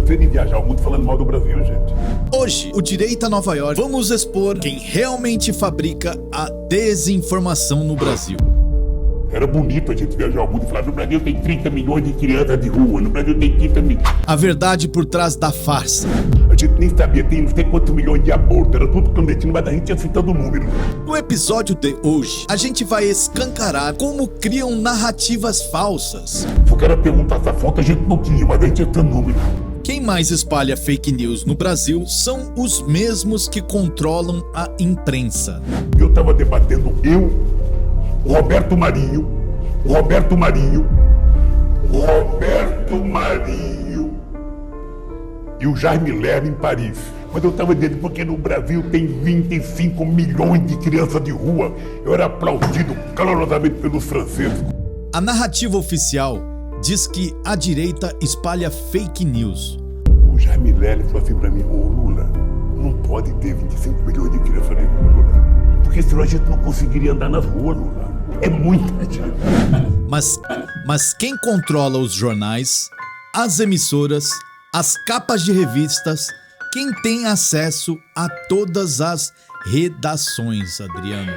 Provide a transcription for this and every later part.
cansei de viajar o mundo falando mal do Brasil, gente. Hoje, o Direita Nova York, vamos expor quem realmente fabrica a desinformação no Brasil. Era bonito a gente viajar o mundo e falar: no Brasil tem 30 milhões de crianças de rua, no Brasil tem 30 milhões. A verdade por trás da farsa. A gente nem sabia, tem não sei quantos milhões de abortos, era tudo clandestino, mas a gente ia citando o número. No episódio de hoje, a gente vai escancarar como criam narrativas falsas. Se o cara perguntasse a fonte, a gente não tinha, mas a gente ia citando número. Quem mais espalha fake news no Brasil são os mesmos que controlam a imprensa. Eu tava debatendo o Roberto Marinho e o Jaime Lerner em Paris. Mas eu estava dizendo porque no Brasil tem 25 milhões de crianças de rua. Eu era aplaudido calorosamente pelos franceses. A narrativa oficial diz que a direita espalha fake news. O Jaime Lerner falou assim pra mim: ô Lula, não pode ter 25 milhões de crianças de rua, Lula. Porque senão a gente não conseguiria andar nas ruas, Lula. É muita gente. Mas quem controla os jornais, as emissoras, as capas de revistas, quem tem acesso a todas as redações, Adriano?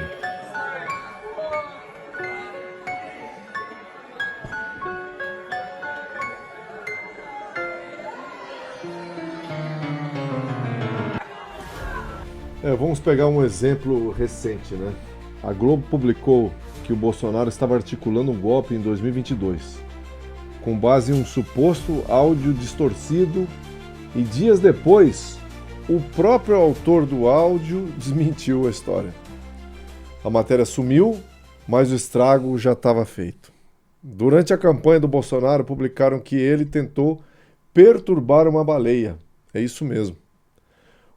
Vamos pegar um exemplo recente, né? A Globo publicou que o Bolsonaro estava articulando um golpe em 2022, com base em um suposto áudio distorcido, e dias depois, o próprio autor do áudio desmentiu a história. A matéria sumiu, mas o estrago já estava feito. Durante a campanha do Bolsonaro, publicaram que ele tentou perturbar uma baleia. É isso mesmo.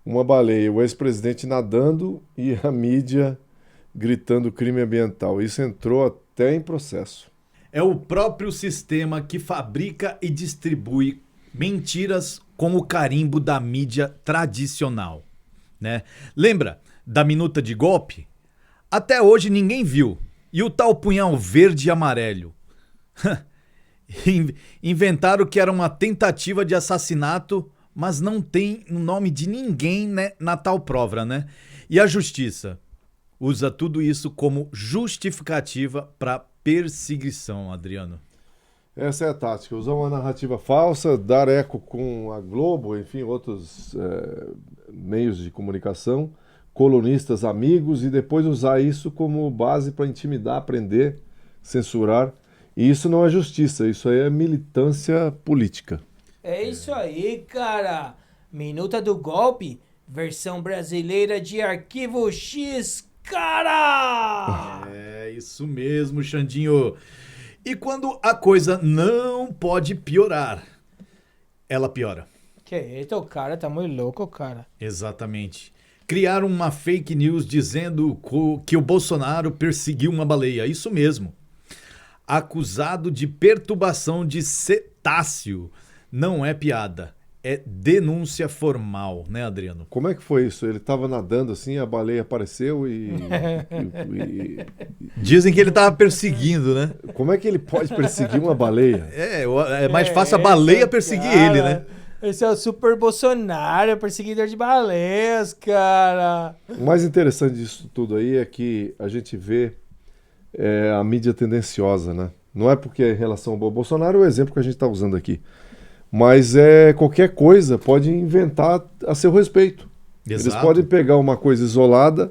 Uma baleia, o ex-presidente nadando e a mídia gritando crime ambiental. Isso entrou até em processo. É o próprio sistema que fabrica e distribui mentiras com o carimbo da mídia tradicional, né? Lembra da minuta de golpe? Até hoje ninguém viu. E o tal punhal verde e amarelo? Inventaram que era uma tentativa de assassinato, mas não tem o nome de ninguém, né, na tal prova, né? E a justiça usa tudo isso como justificativa para perseguição, Adriano. Essa é a tática, usar uma narrativa falsa, dar eco com a Globo, enfim, outros meios de comunicação, colunistas, amigos, e depois usar isso como base para intimidar, prender, censurar. E isso não é justiça, isso aí é militância política. É isso aí, cara. Minuta do golpe, versão brasileira de Arquivo X, cara! É isso mesmo, Xandinho. E quando a coisa não pode piorar, ela piora. Que eito, cara, tá muito louco, cara. Exatamente. Criaram uma fake news dizendo que o Bolsonaro perseguiu uma baleia. Isso mesmo. Acusado de perturbação de cetáceo. Não é piada. É denúncia formal, né, Adriano? Como é que foi isso? Ele estava nadando assim, a baleia apareceu e... Dizem que ele estava perseguindo, né? Como é que ele pode perseguir uma baleia? É mais fácil a baleia perseguir ele, né? Esse é o Super Bolsonaro, perseguidor de baleias, cara. O mais interessante disso tudo aí é que a gente vê a mídia tendenciosa, né? Não é porque em relação ao Bolsonaro é o exemplo que a gente está usando aqui. Mas qualquer coisa pode inventar a seu respeito. Exato. Eles podem pegar uma coisa isolada,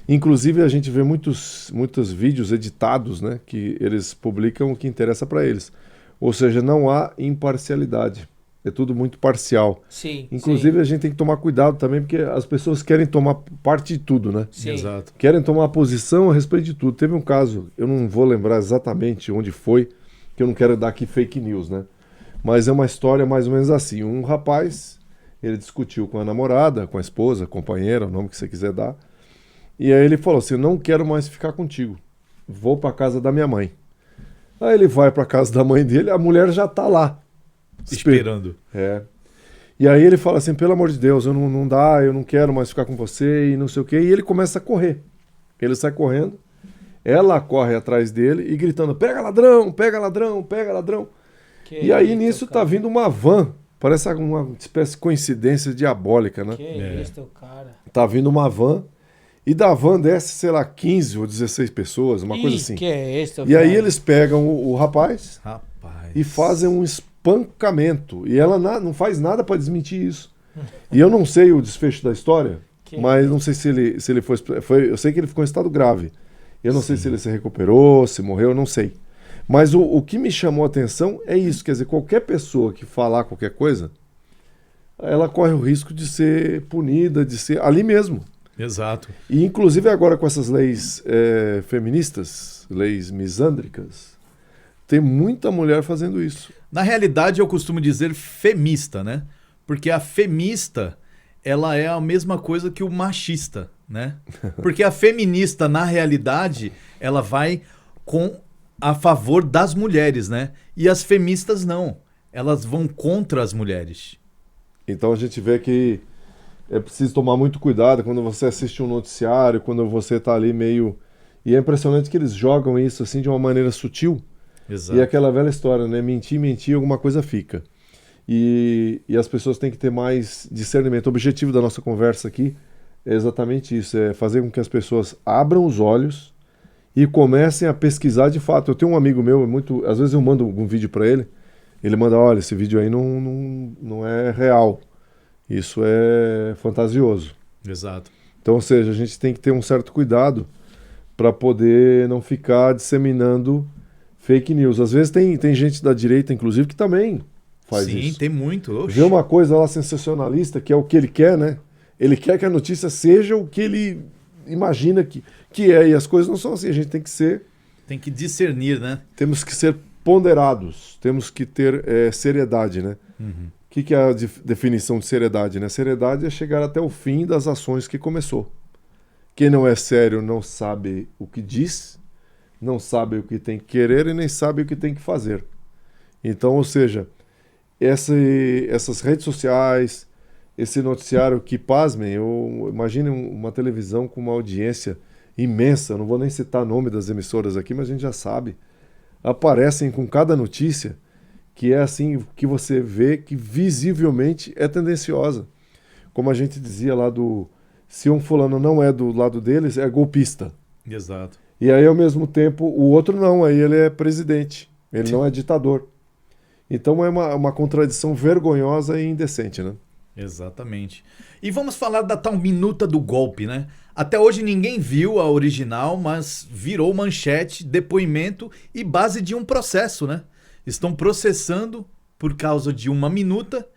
inclusive a gente vê muitos vídeos editados, né, que eles publicam o que interessa para eles. Ou seja, não há imparcialidade. É tudo muito parcial. Sim. Inclusive sim. A gente tem que tomar cuidado também, porque as pessoas querem tomar parte de tudo, né? Sim. Exato. Querem tomar posição a respeito de tudo. Teve um caso, eu não vou lembrar exatamente onde foi, que eu não quero dar aqui fake news, né? Mas é uma história mais ou menos assim. Um rapaz, ele discutiu com a namorada, com a esposa, companheira, o nome que você quiser dar. E aí ele falou assim: eu não quero mais ficar contigo. Vou para casa da minha mãe. Aí ele vai para casa da mãe dele, a mulher já tá lá. Esperando. E aí ele fala assim: pelo amor de Deus, não dá, eu não quero mais ficar com você e não sei o quê. E ele começa a correr. Ele sai correndo, ela corre atrás dele e gritando: pega ladrão, pega ladrão, pega ladrão. E aí nisso tá vindo uma van Parece uma espécie de coincidência diabólica, né? Que isso, cara. Tá vindo uma van e da van desce, sei lá, 15 ou 16 pessoas, uma coisa assim. Que é isso, E aí eles pegam o rapaz Rapaz. e fazem um espancamento. E ela não faz nada para desmentir isso. E eu não sei o desfecho da história, mas não sei se ele foi. Eu sei que ele ficou em estado grave. Eu não sei se ele se recuperou, se morreu, eu não sei. Mas o que me chamou a atenção é isso. Quer dizer, qualquer pessoa que falar qualquer coisa, ela corre o risco de ser punida, de ser ali mesmo. Exato. E inclusive agora com essas leis feministas, leis misândricas, tem muita mulher fazendo isso. Na realidade, eu costumo dizer femista, né? Porque a femista, ela é a mesma coisa que o machista, né? Porque a feminista, na realidade, ela vai a favor das mulheres, né? E as feministas não. Elas vão contra as mulheres. Então a gente vê que é preciso tomar muito cuidado quando você assiste um noticiário, quando você está ali meio... E é impressionante que eles jogam isso assim de uma maneira sutil. Exato. E aquela velha história, né? Mentir, alguma coisa fica. E as pessoas têm que ter mais discernimento. O objetivo da nossa conversa aqui é exatamente isso, é fazer com que as pessoas abram os olhos e comecem a pesquisar de fato. Eu tenho um amigo meu, às vezes eu mando um vídeo para ele manda, olha, esse vídeo aí não é real, isso é fantasioso. Exato. Então, ou seja, a gente tem que ter um certo cuidado para poder não ficar disseminando fake news. Às vezes tem gente da direita, inclusive, que também faz isso. Sim, tem muito. Oxi. Vê uma coisa lá sensacionalista, que é o que ele quer, né? Ele quer que a notícia seja o que ele imagina que é, e as coisas não são assim. A gente tem que discernir, né? Temos que ser ponderados, temos que ter seriedade, né? Uhum. O que é a definição de seriedade, né? Seriedade é chegar até o fim das ações que começou. Quem não é sério não sabe o que diz, não sabe o que tem que querer e nem sabe o que tem que fazer. Então, ou seja, essas redes sociais, esse noticiário que, pasmem, eu imagino uma televisão com uma audiência imensa, não vou nem citar o nome das emissoras aqui, mas a gente já sabe, aparecem com cada notícia que é assim, que você vê que visivelmente é tendenciosa. Como a gente dizia lá se um fulano não é do lado deles, é golpista. Exato. E aí, ao mesmo tempo, o outro não, aí ele é presidente, ele não é ditador. Então é uma contradição vergonhosa e indecente, né? Exatamente. E vamos falar da tal minuta do golpe, né? Até hoje ninguém viu a original, mas virou manchete, depoimento e base de um processo, né? Estão processando por causa de uma minuta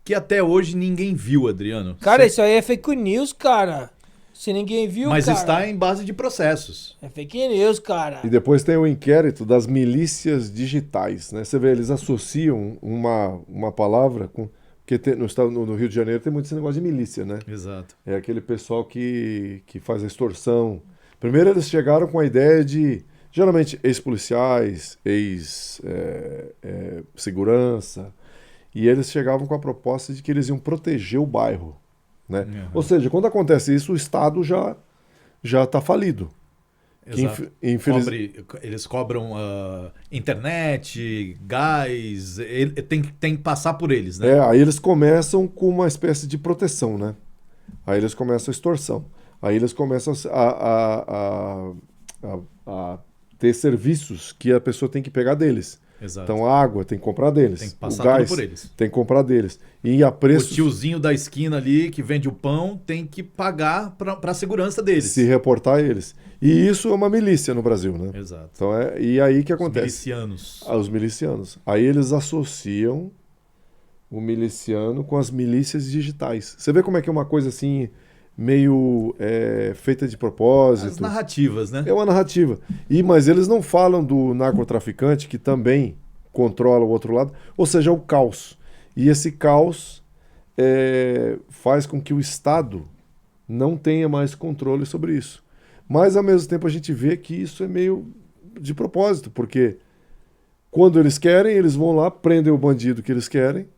que até hoje ninguém viu, Adriano. Cara, isso aí é fake news, cara. Se ninguém viu, mas cara. está em base de processos. É fake news, cara. E depois tem o inquérito das milícias digitais, né? Você vê, eles associam uma palavra com... Porque no Rio de Janeiro tem muito esse negócio de milícia, né? Exato. É aquele pessoal que faz a extorsão. Primeiro eles chegaram com a ideia de, geralmente, ex-policiais, ex-segurança, e eles chegavam com a proposta de que eles iam proteger o bairro, né? Uhum. Ou seja, quando acontece isso, o Estado já está falido. Exato. Eles cobram internet, gás, tem que passar por eles, né? Aí eles começam com uma espécie de proteção, né? Aí eles começam a extorsão. Aí eles começam a ter serviços que a pessoa tem que pegar deles. Exato. Então a água tem que comprar deles. Tem que passar o gás tudo por eles. Tem que comprar deles. E a preço... O tiozinho da esquina ali que vende o pão tem que pagar para a segurança deles. Se reportar a eles. E isso é uma milícia no Brasil, né? Exato. Então e aí que acontece? Os milicianos. Aí eles associam o miliciano com as milícias digitais. Você vê como é que é uma coisa assim, meio feita de propósito. As narrativas, né? É uma narrativa. Mas eles não falam do narcotraficante que também controla o outro lado. Ou seja, é o caos. E esse caos faz com que o Estado não tenha mais controle sobre isso. Mas, ao mesmo tempo, a gente vê que isso é meio de propósito, porque quando eles querem, eles vão lá, prendem o bandido que eles querem,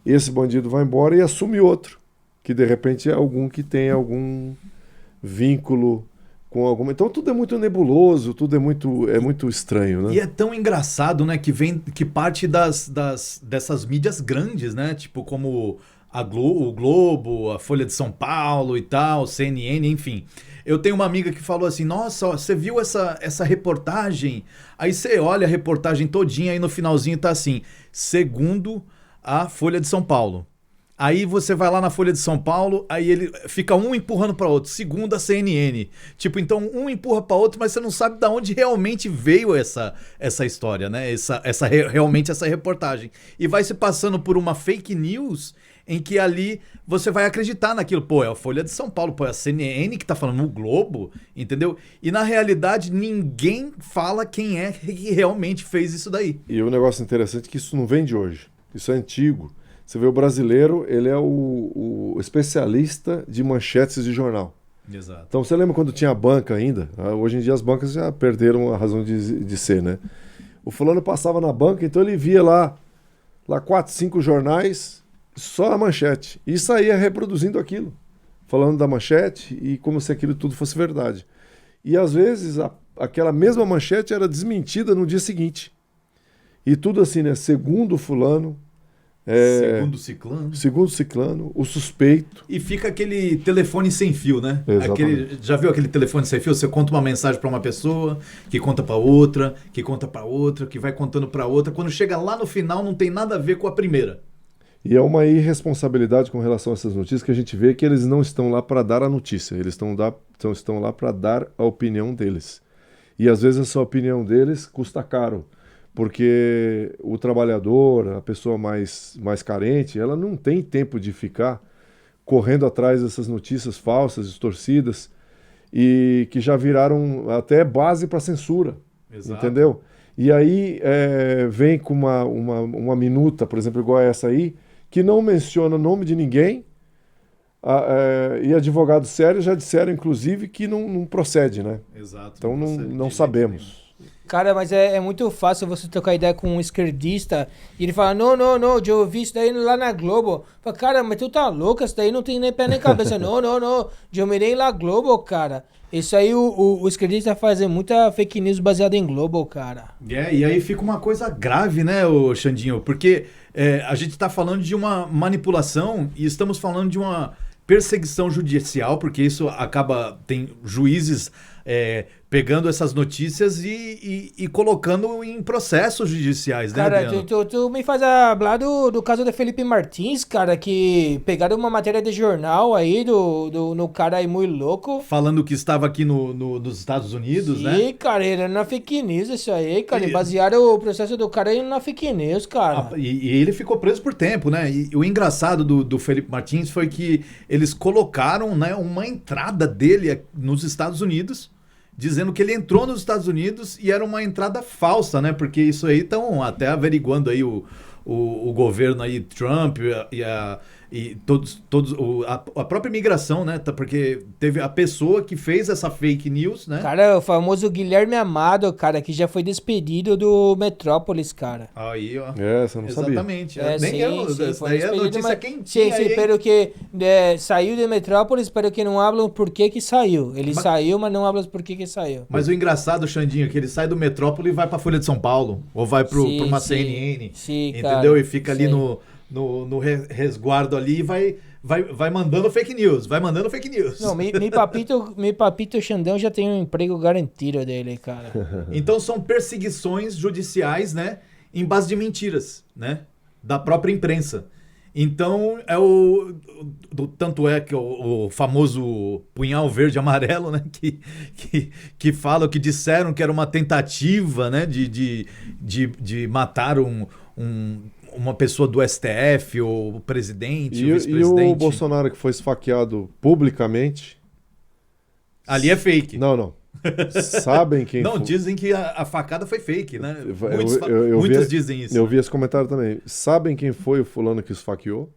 esse bandido vai embora e assume outro, que de repente é algum que tem algum vínculo com alguma... Então tudo é muito nebuloso, tudo é muito estranho, né? E é tão engraçado, né, que parte dessas mídias grandes, né? Tipo como o Globo, a Folha de São Paulo e tal, CNN, enfim. Eu tenho uma amiga que falou assim, nossa, ó, você viu essa reportagem? Aí você olha a reportagem todinha e no finalzinho tá assim, segundo a Folha de São Paulo. Aí você vai lá na Folha de São Paulo, aí ele fica um empurrando para outro, segundo a CNN. Tipo, então um empurra para outro, mas você não sabe de onde realmente veio essa história, né? Realmente essa reportagem. E vai se passando por uma fake news em que ali você vai acreditar naquilo. Pô, é a Folha de São Paulo, pô, é a CNN que tá falando, o Globo, entendeu? E na realidade ninguém fala quem é que realmente fez isso daí. E o negócio interessante é que isso não vem de hoje, isso é antigo. Você vê o brasileiro, ele é o especialista de manchetes de jornal. Exato. Então você lembra quando tinha banca ainda? Hoje em dia as bancas já perderam a razão de ser, né? O fulano passava na banca, então ele via lá 4, 5 jornais, só a manchete. E saía reproduzindo aquilo, falando da manchete e como se aquilo tudo fosse verdade. E às vezes aquela mesma manchete era desmentida no dia seguinte. E tudo assim, né? Segundo fulano... Segundo ciclano, o suspeito. E fica aquele telefone sem fio, né? Já viu aquele telefone sem fio? Você conta uma mensagem para uma pessoa, que conta para outra, que conta para outra, que vai contando para outra. Quando chega lá no final, não tem nada a ver com a primeira. E é uma irresponsabilidade com relação a essas notícias que a gente vê que eles não estão lá para dar a notícia, eles estão lá para dar a opinião deles. E às vezes essa opinião deles custa caro. Porque o trabalhador, a pessoa mais carente, ela não tem tempo de ficar correndo atrás dessas notícias falsas, distorcidas, e que já viraram até base para censura. Exato. Entendeu? E aí vem com uma minuta, por exemplo, igual essa aí, que não menciona o nome de ninguém, e advogados sérios já disseram, inclusive, que não procede, né? Exato. Então não sabemos. Cara, mas é muito fácil você trocar ideia com um esquerdista e ele fala, não, eu vi isso daí lá na Globo. Fala, cara, mas tu tá louca, isso daí não tem nem pé nem cabeça. não, eu mirei lá Globo, cara. Isso aí o esquerdista faz muita fake news baseada em Globo, cara. E aí fica uma coisa grave, né, Xandinho? Porque a gente tá falando de uma manipulação e estamos falando de uma perseguição judicial, porque isso tem juízes pegando essas notícias e colocando em processos judiciais, né, cara, Adriano? tu me faz falar do caso do Felipe Martins, cara, que pegaram uma matéria de jornal aí no cara aí muito louco. Falando que estava aqui nos Estados Unidos, né? Sim, cara, era na fake news isso aí, cara. E basearam o processo do cara aí na fake news, cara. E ele ficou preso por tempo, né? E o engraçado do Felipe Martins foi que eles colocaram, né, uma entrada dele nos Estados Unidos, dizendo que ele entrou nos Estados Unidos e era uma entrada falsa, né? Porque isso aí estão até averiguando aí o governo aí, Trump e a própria imigração, né? Porque teve a pessoa que fez essa fake news, né? Cara, o famoso Guilherme Amado, cara, que já foi despedido do Metrópolis, cara. Aí, ó. Você não sabia. Exatamente. Sim, Essa daí é a notícia quentinha. Sim, pero que saiu de Metrópolis, pero que não falam por que saiu. Ele saiu, mas não falam por que saiu. Mas o engraçado, Xandinho, é que ele sai do Metrópole e vai pra Folha de São Paulo, ou vai pra uma CNN, entendeu? Cara, e fica ali no resguardo ali e vai mandando fake news, Não, me papito Xandão já tem um emprego garantido dele, cara. Então são perseguições judiciais, né, em base de mentiras, né, da própria imprensa. Então tanto é que o famoso punhal verde e amarelo, né, que falam, que disseram que era uma tentativa, né, de matar uma pessoa do STF, ou o presidente, o vice-presidente. E o Bolsonaro que foi esfaqueado publicamente? Ali é fake. Não. Sabem quem Não, foi? dizem que a facada foi fake, né? Muitos dizem isso. Eu vi esse comentário também. Sabem quem foi o fulano que esfaqueou?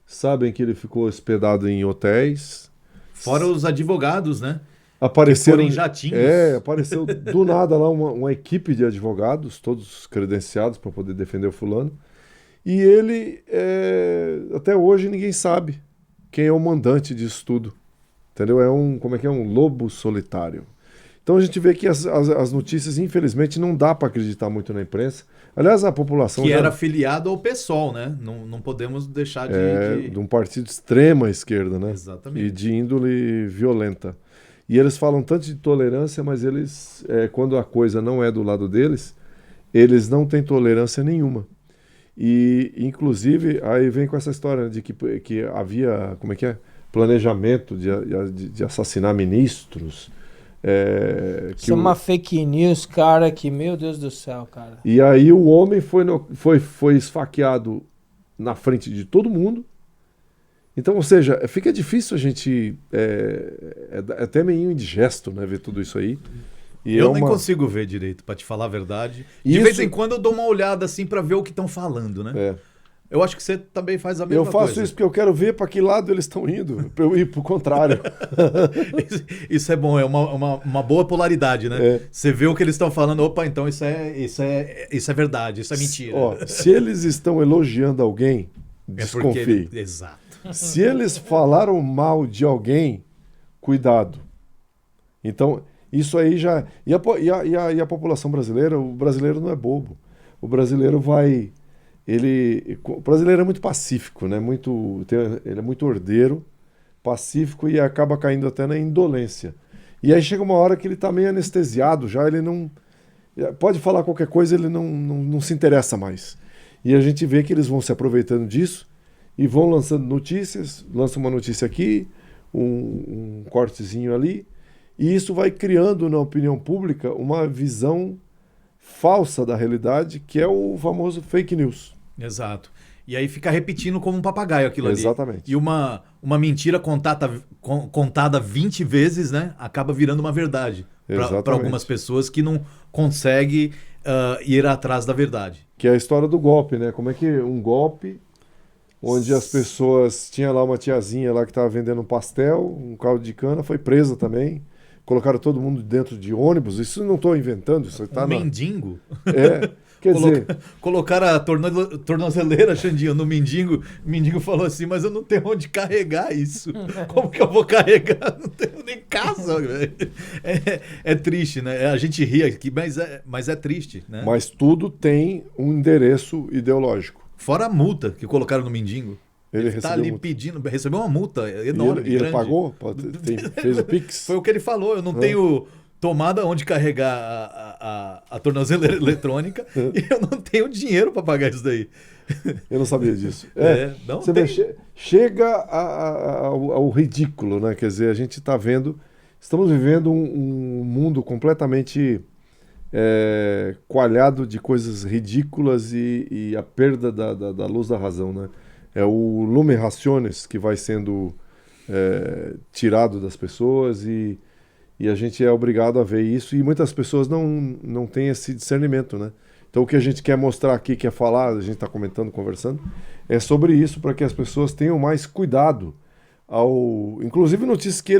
Sabem que ele ficou hospedado em hotéis? Fora os advogados, né? Apareceram em jatinhos. Apareceu do nada lá uma equipe de advogados, todos credenciados para poder defender o fulano. E ele, até hoje, ninguém sabe quem é o mandante disso tudo. entendeu? Como é que é? Um lobo solitário. Então a gente vê que as notícias, infelizmente, não dá para acreditar muito na imprensa. Aliás, a população Que já era afiliado ao PSOL, né? Não podemos deixar de um partido de extrema esquerda, né? Exatamente. E de índole violenta. E eles falam tanto de tolerância, mas eles, quando a coisa não é do lado deles, eles não têm tolerância nenhuma. E, inclusive, aí vem com essa história de que havia, como é que é? Planejamento de assassinar ministros. Isso é uma fake news, cara, que, meu Deus do céu, cara. E aí o homem foi esfaqueado na frente de todo mundo. Então, ou seja, fica difícil a gente... É até meio indigesto, né, ver tudo isso aí. E eu nem consigo ver direito, pra te falar a verdade. De vez em quando eu dou uma olhada assim pra ver o que estão falando, né? Eu acho que você também faz a mesma coisa. Eu faço isso porque eu quero ver para que lado eles estão indo, para eu ir para o contrário. Isso é bom, é uma boa polaridade, né? Você vê o que eles estão falando, opa, então isso é verdade, isso é mentira. Se eles estão elogiando alguém, desconfie. Exato. Se eles falaram mal de alguém, cuidado. Então, isso aí já... E a população brasileira, o brasileiro não é bobo. O brasileiro vai... O brasileiro é muito pacífico, né? Ele é muito ordeiro, pacífico e acaba caindo até na indolência. E aí chega uma hora que ele está meio anestesiado já, ele não... Pode falar qualquer coisa, ele não se interessa mais. E a gente vê que eles vão se aproveitando disso e vão lançando notícias, lançam uma notícia aqui, um cortezinho ali, e isso vai criando na opinião pública uma visão falsa da realidade, que é o famoso fake news. Exato. E aí fica repetindo como um papagaio aquilo ali. Exatamente. E uma mentira contada 20 vezes, né, acaba virando uma verdade para algumas pessoas que não conseguem ir atrás da verdade. Que é a história do golpe, né? Como é que um golpe onde as pessoas... Tinha lá uma tiazinha lá que estava vendendo um pastel, um caldo de cana, foi presa também. Colocaram todo mundo dentro de ônibus. Isso eu não estou inventando. Isso tá mendigo? Quer dizer... Colocaram a tornozeleira, Xandinho, no mendigo. O mendigo falou assim, mas eu não tenho onde carregar isso. Como que eu vou carregar? Não tenho nem casa, velho. É triste, né? A gente ri aqui, mas é triste, né? Mas tudo tem um endereço ideológico. Fora a multa que colocaram no mendigo. Ele recebeu ali recebeu uma multa enorme. E ele pagou? Fez o Pix? Foi o que ele falou. Eu não tenho tomada onde carregar a tornozeleira eletrônica e eu não tenho dinheiro para pagar isso daí. Eu não sabia disso. Você chega ao ridículo, né? Quer dizer, a gente está estamos vivendo um mundo completamente coalhado de coisas ridículas e a perda da luz da razão, né? É o lume rationis que vai sendo tirado das pessoas e a gente é obrigado a ver isso e muitas pessoas não têm esse discernimento, né? Então o que a gente quer mostrar aqui, quer falar, a gente está comentando, conversando, é sobre isso para que as pessoas tenham mais cuidado inclusive notícias que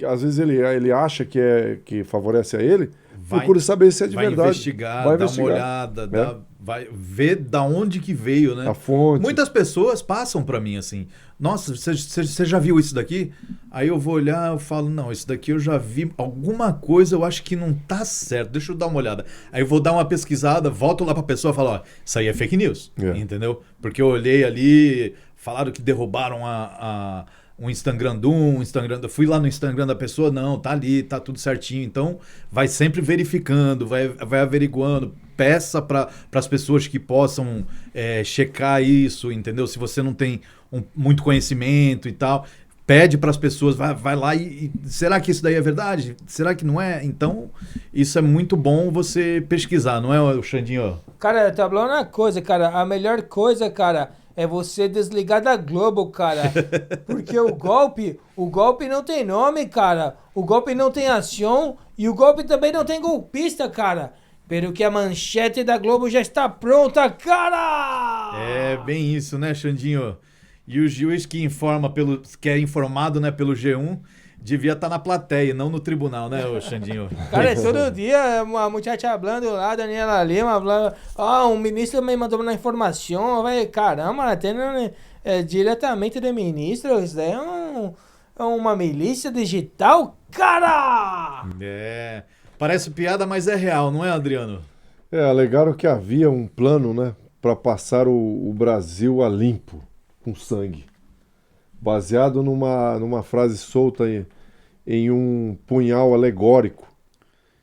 às vezes ele acha que favorece a ele, procure saber se é de verdade. Vai investigar, dar uma olhada, vai ver da onde que veio, né? A fonte. Muitas pessoas passam para mim assim, nossa, você já viu isso daqui? Aí eu vou olhar, eu falo, não, isso daqui eu já vi, alguma coisa eu acho que não tá certo, deixa eu dar uma olhada. Aí eu vou dar uma pesquisada, volto lá pra pessoa e falo, ó, isso aí é fake news, entendeu? Porque eu olhei ali, falaram que derrubaram um Instagram fui lá no Instagram da pessoa, não, tá ali, tá tudo certinho. Então, vai sempre verificando, vai averiguando, peça para as pessoas que possam checar isso, entendeu? Se você não tem muito conhecimento e tal, pede para as pessoas, vai lá e será que isso daí é verdade? Será que não é? Então, isso é muito bom você pesquisar, não é, Xandinho? Cara, tá falando uma coisa, cara, a melhor coisa, cara, é você desligar da Globo, cara. Porque o golpe não tem nome, cara. O golpe não tem ação e o golpe também não tem golpista, cara. Pero que a manchete da Globo já está pronta, cara! É bem isso, né, Xandinho? E o juiz que é informado, né, pelo G1, devia estar na plateia, não no tribunal, né, Xandinho? Cara, todo dia uma muchacha falando lá, Daniela Lima, um ministro me mandou uma informação, caramba, até diretamente do ministro, isso daí é uma milícia digital, cara! É. Parece piada, mas é real, não é, Adriano? Alegaram que havia um plano, né, para passar o Brasil a limpo, com sangue. Baseado numa frase solta em um punhal alegórico.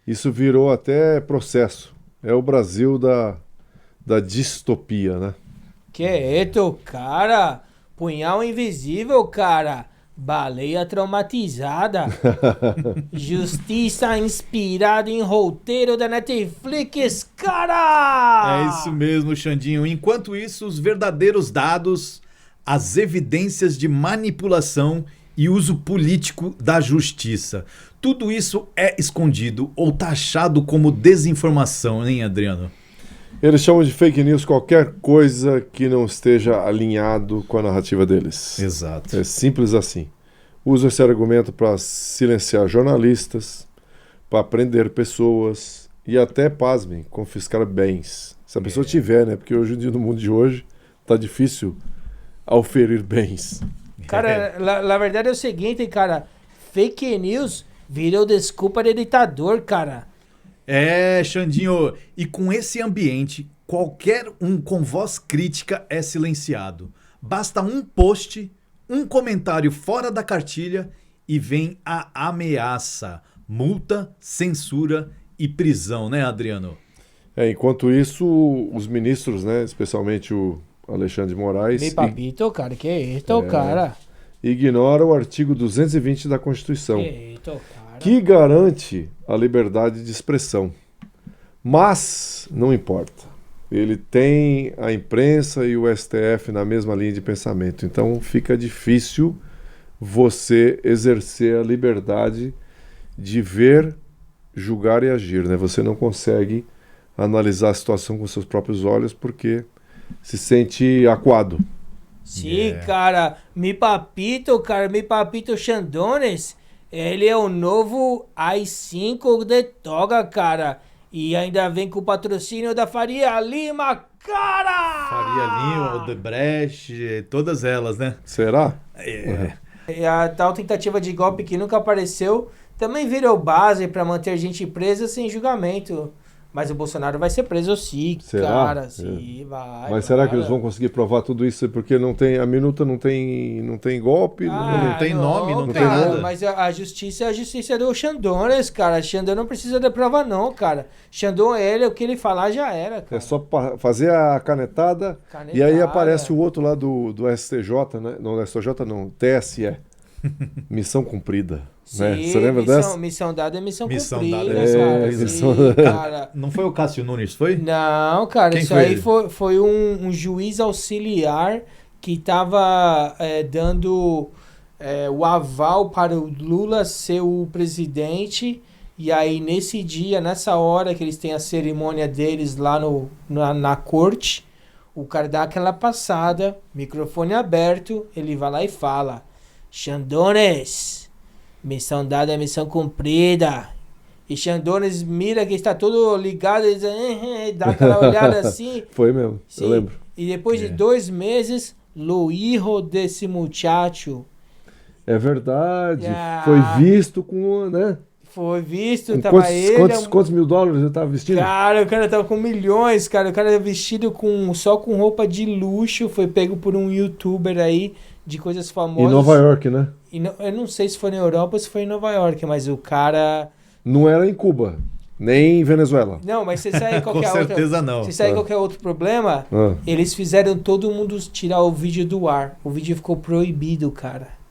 Isso virou até processo. É o Brasil da distopia, né? Que esto, cara? Punhal invisível, cara. Baleia traumatizada. Justiça inspirada em roteiro da Netflix, cara! É isso mesmo, Xandinho. Enquanto isso, os verdadeiros dados, as evidências de manipulação e uso político da justiça. Tudo isso é escondido ou taxado como desinformação, hein, Adriano? Eles chamam de fake news qualquer coisa que não esteja alinhado com a narrativa deles. Exato. É simples assim. Usam esse argumento para silenciar jornalistas, para prender pessoas e até, pasmem, confiscar bens. Se a pessoa tiver, né? Porque hoje em dia, no mundo de hoje, tá difícil auferir bens. Cara, na verdade é o seguinte, cara. Fake news virou desculpa de ditador, cara. É, Xandinho, e com esse ambiente, qualquer um com voz crítica é silenciado. Basta um post, um comentário fora da cartilha e vem a ameaça, multa, censura e prisão, né, Adriano? Enquanto isso, os ministros, né, especialmente o Alexandre de Moraes, Me papito, cara, que esto, cara. ignoram o artigo 220 da Constituição, Que esto, cara. que garante a liberdade de expressão. Mas não importa. Ele tem a imprensa e o STF na mesma linha de pensamento. Então fica difícil você exercer a liberdade de ver, julgar e agir, né? Você não consegue analisar a situação com seus próprios olhos porque se sente acuado. Sim, cara. Me papito, Xandones. Ele é o novo AI-5 de toga, cara. E ainda vem com o patrocínio da Faria Lima, cara! Faria Lima, Odebrecht, todas elas, né? Será? E a tal tentativa de golpe que nunca apareceu também virou base para manter gente presa sem julgamento. Mas o Bolsonaro vai ser preso sim, Será? cara. Sim, vai. Mas será que eles vão conseguir provar tudo isso? Porque não tem, a minuta não tem golpe, não tem nome, não tem cara, nada. Mas a justiça é a justiça do Xandones, cara. Xandão não precisa de prova não, cara. Xandão é ele, o que ele falar já era, cara. É só fazer a canetada, e aí aparece o outro lá do STJ, né? Não, do STJ não, TSE. Missão cumprida. Sim, Né? Você lembra dessa? Missão dada é missão Missão cumprida, dada é cara. missão Sim, dada. cara. Não foi o Cássio Nunes, foi? Não, cara, Quem isso foi aí ele? foi um juiz auxiliar que estava dando o aval para o Lula ser o presidente. E aí, nesse dia, nessa hora que eles têm a cerimônia deles lá na corte, o cara dá aquela passada, microfone aberto, ele vai lá e fala: Xandones, missão dada é missão cumprida. E Xandones mira que está todo ligado, e diz, dá aquela olhada assim. Foi mesmo, Sim. eu lembro. E depois de 2 meses, lo hijo desse muchacho. É verdade. Ah. Foi visto com, né? Foi visto, Com tava ele. quantos mil dólares ele estava vestindo? Cara, o cara tava com milhões, cara. O cara vestido só com roupa de luxo. Foi pego por um youtuber aí de coisas famosas. Em Nova York, né? Eu não sei se foi na Europa ou se foi em Nova York, mas o cara... Não era em Cuba, nem em Venezuela. Não, mas você sabe qual Com que é a outra... certeza não. Você sabe qual que é outro problema? Ah. Eles fizeram todo mundo tirar o vídeo do ar. O vídeo ficou proibido, cara.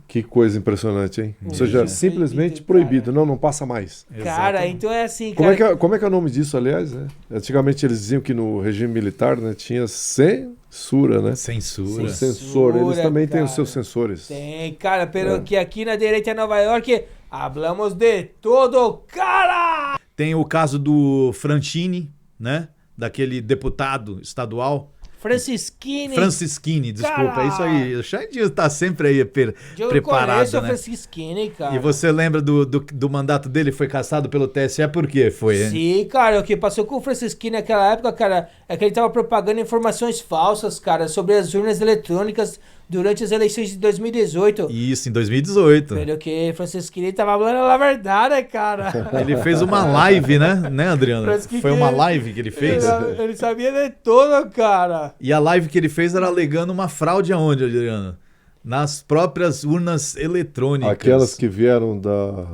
Que coisa impressionante, hein? Ou seja, Proibido, simplesmente cara. proibido. Não passa mais. Cara, Exatamente. então é assim, Como cara. como é que é o nome disso, aliás? Né? Antigamente eles diziam que no regime militar, né, tinha censura, né? Censura. O censor. Eles também têm os cara. seus censores. Tem, cara, pelo que aqui na direita de Nova York, hablamos de todo, cara! Tem o caso do Franchini, né? Daquele deputado estadual. Francisquini, desculpa. Cara! É isso aí. O Xandinho tá sempre aí Eu preparado, conheço o né? Francisquini, cara. E você lembra do mandato dele? Foi cassado pelo TSE por quê? Foi, hein? Sim, cara, o que passou com o Francisquini naquela época, cara, é que ele tava propagando informações falsas, cara, sobre as urnas eletrônicas durante as eleições de 2018. Isso, em 2018. Pelo que Francisco Quirino tava falando a verdade, cara. Ele fez uma live, né, Adriano? Francisco Foi uma Quirino- live que ele fez. Ele sabia de tudo, cara. E a live que ele fez era alegando uma fraude aonde, Adriano? Nas próprias urnas eletrônicas. Aquelas que vieram da.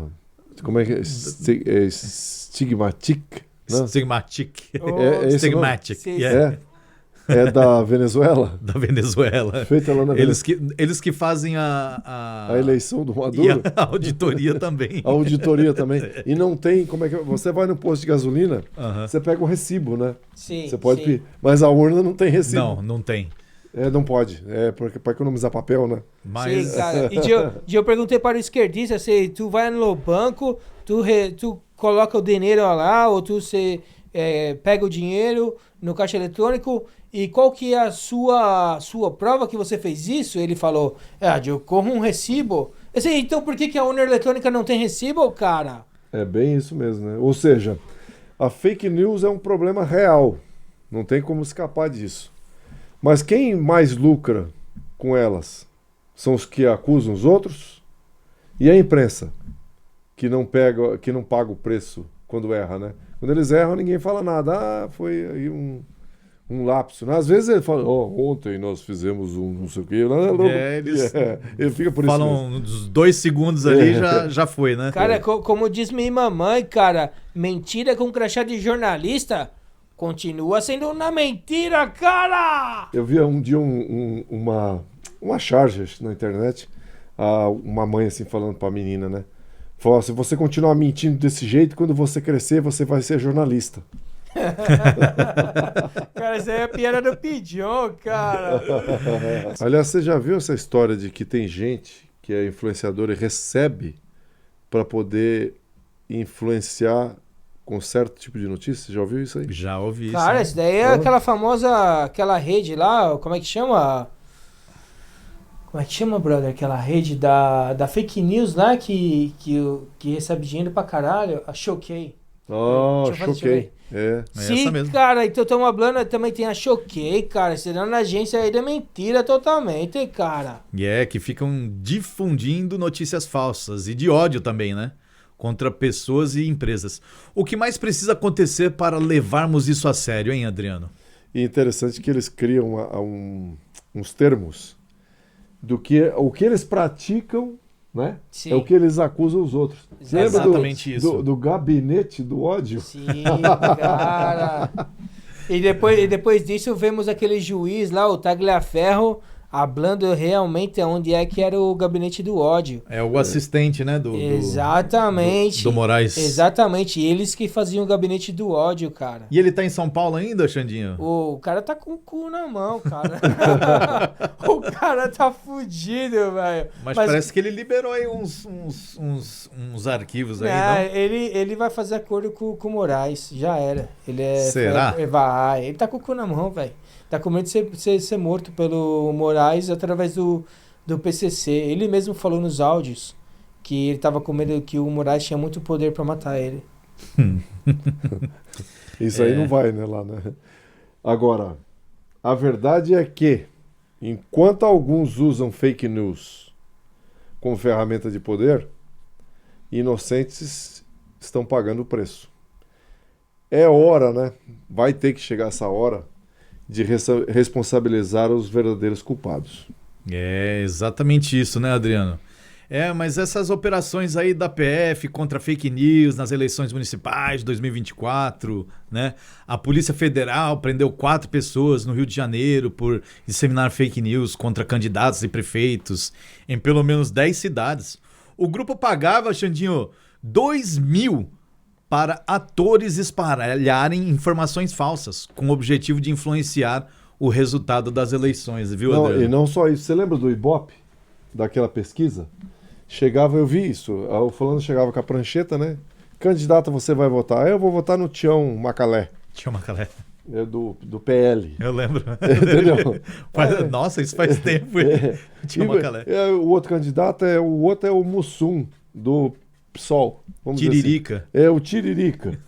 Como é que é? Stigmatic? Né? Stigmatic. É esse Stigmatic. Sim, Yeah. É da Venezuela? Da Venezuela. Feita lá na Venezuela. Eles que fazem a A eleição do e Maduro. a auditoria também. A auditoria também. E não tem, como é que você vai no posto de gasolina, Aham. você pega o recibo, né? Sim, Você pode sim. pedir. Mas a urna não tem recibo. Não tem. Não pode. É porque para economizar papel, né? Mas Sim, cara. E eu perguntei para o esquerdista se tu vai no banco, tu coloca o dinheiro lá, ou tu pega o dinheiro no caixa eletrônico, e qual que é a sua prova que você fez isso? Ele falou, eu corro um recibo. Eu sei, então por que a urna eletrônica não tem recibo, cara? É bem isso mesmo, né? Ou seja, a fake news é um problema real. Não tem como escapar disso. Mas quem mais lucra com elas são os que acusam os outros e a imprensa, que não paga o preço quando erra, né? Quando eles erram, ninguém fala nada. Foi aí um lapso. Às vezes ele fala, ontem nós fizemos um não sei o quê. Ele fica por isso mesmo. falam uns 2 segundos ali, já foi, né? Cara, como diz minha mamãe, cara, mentira com crachá de jornalista continua sendo uma mentira, cara! Eu vi um dia uma charge na internet, uma mãe assim falando pra menina, né? Falou, se você continuar mentindo desse jeito, quando você crescer, você vai ser jornalista. Cara, isso aí é piada do Pigeon, cara. Aliás, você já viu essa história de que tem gente que é influenciadora e recebe para poder influenciar com certo tipo de notícia? Já ouviu isso aí? Já ouvi isso. Cara, né? isso daí é aquela famosa, aquela rede lá, como é que chama? Como é que chama, brother? Aquela rede da fake news lá que recebe dinheiro pra caralho, a Choquei. Deixa eu choquei. É. É Sim, essa mesmo. cara, então estamos falando, também tem a Choquei, cara, será na agência aí da mentira totalmente, cara. E que ficam difundindo notícias falsas e de ódio também, né? Contra pessoas e empresas. O que mais precisa acontecer para levarmos isso a sério, hein, Adriano? E interessante que eles criam uns termos do que o que eles praticam, né? Sim. É o que eles acusam os outros. Você lembra Exatamente isso. do gabinete do ódio? Sim, cara. E depois disso vemos aquele juiz lá, o Tagliaferro, hablando realmente onde é que era o gabinete do ódio. É o assistente, né? Exatamente. Do Moraes. Exatamente. Eles que faziam o gabinete do ódio, cara. E ele tá em São Paulo ainda, Xandinho? O cara tá com o cu na mão, cara. O cara tá fudido, velho. Mas parece que ele liberou aí uns arquivos aí, não? Ele vai fazer acordo com o Moraes. Já era. Será? Ele tá com o cu na mão, velho. Tá com medo de ser morto pelo Moraes através do PCC. Ele mesmo falou nos áudios que ele tava com medo que o Moraes tinha muito poder pra matar ele. Isso aí não vai, né, lá, né? Agora, a verdade é que, enquanto alguns usam fake news como ferramenta de poder, inocentes estão pagando o preço. É hora, né? Vai ter que chegar essa hora de responsabilizar os verdadeiros culpados. É exatamente isso, né, Adriano? Mas essas operações aí da PF contra fake news nas eleições municipais de 2024, né? A Polícia Federal prendeu 4 pessoas no Rio de Janeiro por disseminar fake news contra candidatos e prefeitos em pelo menos 10 cidades. O grupo pagava, Xandinho, 2 mil para atores espalharem informações falsas, com o objetivo de influenciar o resultado das eleições, viu, Adriano? E não só isso. Você lembra do Ibope? Daquela pesquisa? Chegava, eu vi isso. O fulano chegava com a prancheta, né? Candidato, você vai votar? Eu vou votar no Tião Macalé. Tião Macalé. É do PL. Eu lembro. Entendeu? Nossa, isso faz tempo. Tião Macalé. O outro candidato é o Mussum, do PSOL. Tiririca. Assim. É o Tiririca.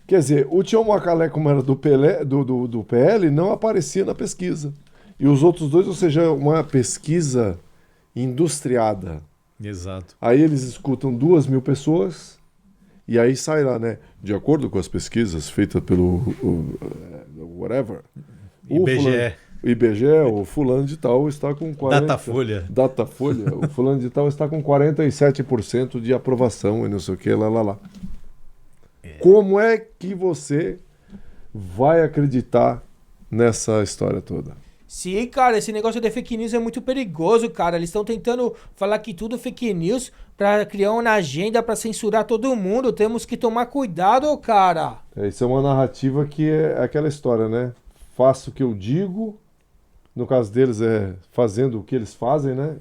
Quer dizer, o Tião Macalé, como era do PL, não aparecia na pesquisa. E os outros dois, ou seja, uma pesquisa industriada. Exato. Aí eles escutam 2.000 pessoas e aí sai lá, né? De acordo com as pesquisas feitas pelo whatever, IBGE. O IBGE, o fulano de tal está com 40... Datafolha. Datafolha. O fulano de tal está com 47% de aprovação e não sei o que, lá. Como é que você vai acreditar nessa história toda? Sim, cara, esse negócio de fake news é muito perigoso, cara. Eles estão tentando falar que tudo é fake news pra criar uma agenda pra censurar todo mundo. Temos que tomar cuidado, cara. Isso é uma narrativa que é aquela história, né? Faço o que eu digo. No caso deles é fazendo o que eles fazem, né?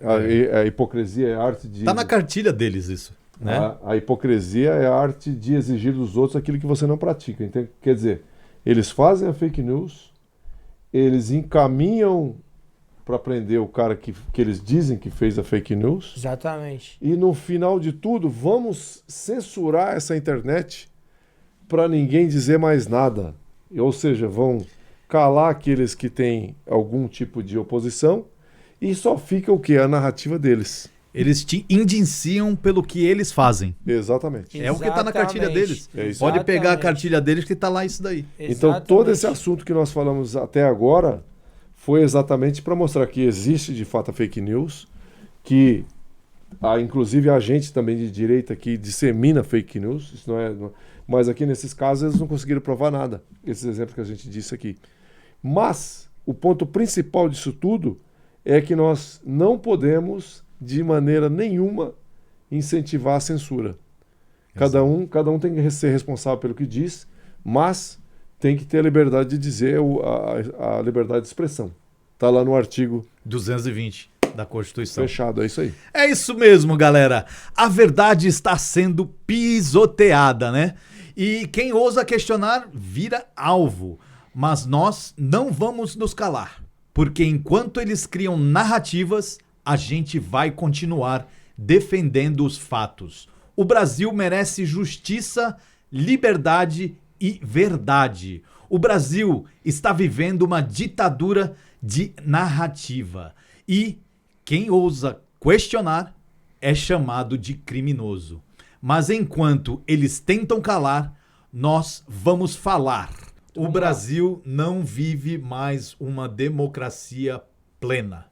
A hipocrisia é a arte de... Tá na cartilha deles isso, né? A hipocrisia é a arte de exigir dos outros aquilo que você não pratica. Então, quer dizer, eles fazem a fake news, eles encaminham para prender o cara que eles dizem que fez a fake news. Exatamente. E no final de tudo, vamos censurar essa internet para ninguém dizer mais nada. Ou seja, vão calar aqueles que têm algum tipo de oposição e só fica o quê? A narrativa deles. Eles te indiciam pelo que eles fazem. Exatamente. É o que tá na cartilha deles. É isso. Pode pegar a Exatamente. cartilha deles que tá lá isso daí. Então, todo esse assunto que nós falamos até agora foi exatamente para mostrar que existe de fato a fake news, que inclusive a gente também de direita que dissemina fake news, isso não é, mas aqui nesses casos eles não conseguiram provar nada, esses exemplos que a gente disse aqui. Mas o ponto principal disso tudo é que nós não podemos de maneira nenhuma incentivar a censura. Cada um tem que ser responsável pelo que diz, mas tem que ter a liberdade de dizer, a liberdade de expressão. Está lá no artigo 220 da Constituição. fechado, é isso aí. É isso mesmo, galera. A verdade está sendo pisoteada, né? E quem ousa questionar vira alvo. Mas nós não vamos nos calar, porque enquanto eles criam narrativas, a gente vai continuar defendendo os fatos. O Brasil merece justiça, liberdade e verdade. O Brasil está vivendo uma ditadura de narrativa. E quem ousa questionar é chamado de criminoso. Mas enquanto eles tentam calar, nós vamos falar. O Brasil não vive mais uma democracia plena.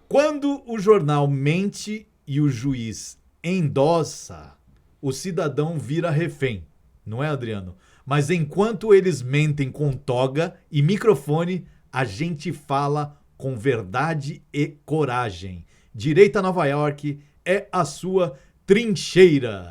Quando o jornal mente e o juiz endossa, o cidadão vira refém. Não é, Adriano? Mas enquanto eles mentem com toga e microfone, a gente fala com verdade e coragem. Direita Nova York é a sua trincheira.